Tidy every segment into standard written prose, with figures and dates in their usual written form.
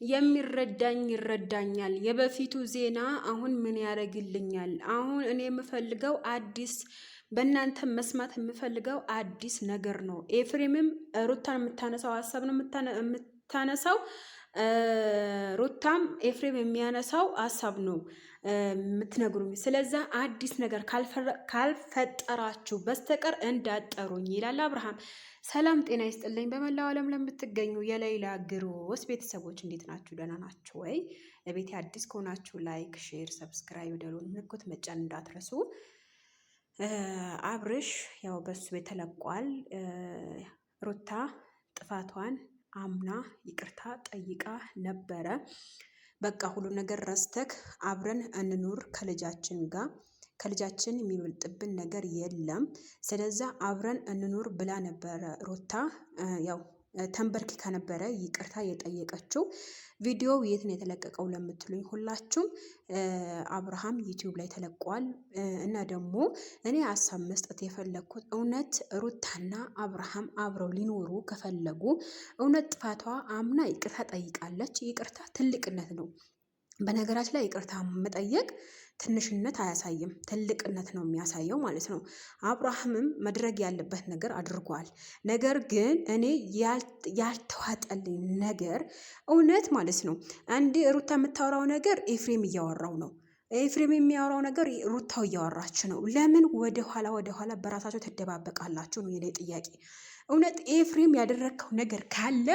የሚረዳኝ ይረዳኛል። የበፊቱ ዜና አሁን ምን ያደርግልኛል? አሁን እኔ የምፈልገው አዲስ በእናንተ መስማት የምፈልገው አዲስ ነገር ነው። ኤፍሬምም ሩታን የምታነሳው ሀሳብ ነው የምታነሳው። ሩታም ኤፍሬም የሚያነሳው ሀሳብ ነው የምትነግሩኝ። ስለዛ አዲስ ነገር ካልፈጠራችሁ በስተቀር እንዳጠሩኝ ይላል አብርሃም። ሰላም ጤና ይስጥልኝ። በመላው ዓለም ለምትገኙ የሌይላ ግሮስ ቤተሰቦች እንዴት ናችሁ? ደህና ናችሁ ወይ? ለቤቴ አዲስ ከሆናችሁ ላይክ፣ ሼር፣ ሰብስክራይብ ደሉን ምልክት መጫን እንዳትረሱ። አብርሽ ያው በሱ ቤት ተለቋል። ሩታ ጥፋቷን አምና ይቅርታ ጠይቃ ነበረ። በቃ ሁሉ ነገር ረስተክ አብረን እንኑር ከልጃችን ጋር ከልጃችን የሚበልጥብን ነገር የለም። ስለዛ አብረን እንኑር ብላ ነበረ ሩታ። ያው ተንበርክካ ነበረ ይቅርታ የጠየቀችው። ቪዲዮው የት ነው የተለቀቀው ለምትሉኝ ሁላችሁም አብርሃም ዩቲዩብ ላይ ተለቋል። እና ደግሞ እኔ ሀሳብ መስጠት የፈለግኩት እውነት ሩታና አብርሃም አብረው ሊኖሩ ከፈለጉ እውነት ጥፋቷ አምና ይቅርታ ጠይቃለች። ይቅርታ ትልቅነት ነው። በነገራችን ላይ ይቅርታ መጠየቅ ትንሽነት አያሳይም፣ ትልቅነት ነው የሚያሳየው ማለት ነው። አብርሃምም መድረግ ያለበት ነገር አድርጓል። ነገር ግን እኔ ያልተዋጠልኝ ነገር እውነት ማለት ነው አንዴ ሩታ የምታወራው ነገር ኤፍሬም እያወራው ነው። ኤፍሬም የሚያወራው ነገር ሩታው እያወራች ነው። ለምን ወደኋላ በራሳቸው ትደባበቃላችሁ ነው የኔ ጥያቄ። እውነት ኤፍሬም ያደረግከው ነገር ካለ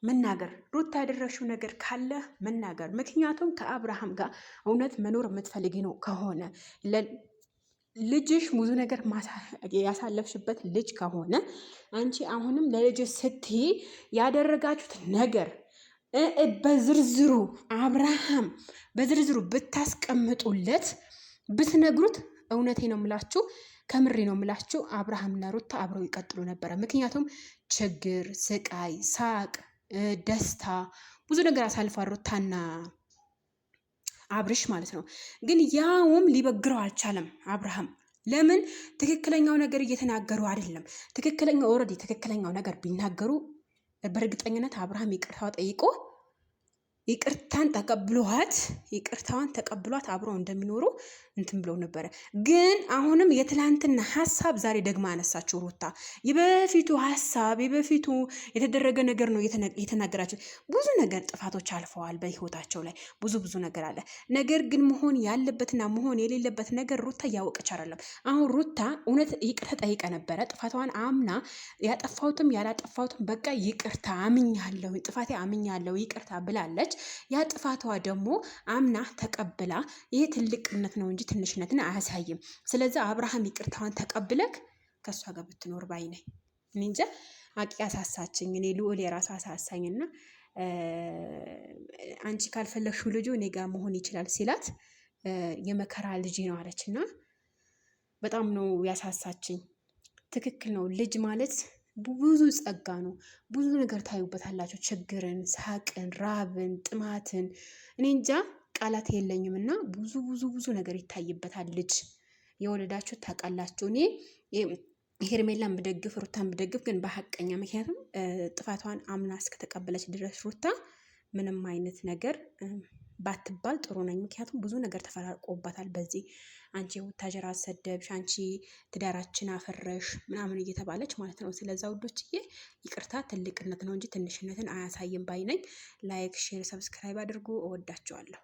መናገር፣ ሩታ ያደረግሽው ነገር ካለ መናገር። ምክንያቱም ከአብርሃም ጋር እውነት መኖር የምትፈልጊ ነው ከሆነ ልጅሽ ብዙ ነገር ያሳለፍሽበት ልጅ ከሆነ አንቺ አሁንም ለልጅ ስትይ ያደረጋችሁት ነገር በዝርዝሩ አብርሃም በዝርዝሩ ብታስቀምጡለት ብትነግሩት፣ እውነቴ ነው የምላችሁ ከምሬ ነው የምላችሁ አብርሃምና ሩታ አብረው ይቀጥሉ ነበረ። ምክንያቱም ችግር፣ ስቃይ፣ ሳቅ፣ ደስታ ብዙ ነገር አሳልፏል ሩታና አብርሽ ማለት ነው። ግን ያውም ሊበግረው አልቻለም አብርሃም። ለምን? ትክክለኛው ነገር እየተናገሩ አይደለም። ትክክለኛው ነገር ቢናገሩ በእርግጠኝነት አብርሃም ይቅርታው ጠይቆ ይቅርታዋን ተቀብሏት አብረው እንደሚኖሩ እንትን ብለው ነበረ። ግን አሁንም የትላንትና ሀሳብ ዛሬ ደግማ አነሳችው ሩታ። የበፊቱ ሀሳብ የበፊቱ የተደረገ ነገር ነው የተናገራቸው። ብዙ ነገር ጥፋቶች አልፈዋል በህይወታቸው ላይ ብዙ ነገር አለ። ነገር ግን መሆን ያለበትና መሆን የሌለበት ነገር ሩታ እያወቀች አይደለም። አሁን ሩታ እውነት ይቅርታ ጠይቀ ነበረ። ጥፋቷን አምና ያጠፋሁትም ያላጠፋሁትም በቃ ይቅርታ አምኛለሁ፣ ጥፋቴ አምኛለሁ ይቅርታ ብላለች። ያ ጥፋቷ ደግሞ አምና ተቀብላ ይሄ ትልቅነት ነው እንጂ ትንሽነትን አያሳይም። ስለዚህ አብርሃም ይቅርታዋን ተቀብለክ ከእሷ ጋር ብትኖር ባይ ነኝ። እኔ እንጃ አቂ አሳሳችኝ። እኔ ልዑል የራሱ አሳሳኝና አንቺ ካልፈለግሽው ልጁ እኔ ጋር መሆን ይችላል ሲላት የመከራ ልጅ ነው አለችና በጣም ነው ያሳሳችኝ። ትክክል ነው። ልጅ ማለት ብዙ ጸጋ ነው። ብዙ ነገር ታዩበታላችሁ። ችግርን፣ ሳቅን፣ ራብን፣ ጥማትን እኔ እንጃ ቃላት የለኝም። እና ብዙ ነገር ይታይበታል። ልጅ የወለዳችሁ ታውቃላችሁ። እኔ ሄርሜላን ብደግፍ ሩታን ብደግፍ ግን በሀቀኛ ምክንያቱም ጥፋቷን አምና እስከተቀበለች ድረስ ሩታ ምንም አይነት ነገር ባትባል ጥሩ ነኝ። ምክንያቱም ብዙ ነገር ተፈራርቆባታል። በዚህ አንቺ ውታጀራ አሰደብሽ፣ አንቺ ትዳራችን አፈረሽ ምናምን እየተባለች ማለት ነው። ስለዛ ውዶችዬ ይቅርታ ትልቅነት ነው እንጂ ትንሽነትን አያሳይም ባይ ነኝ። ላይክ፣ ሼር፣ ሰብስክራይብ አድርጉ። እወዳቸዋለሁ።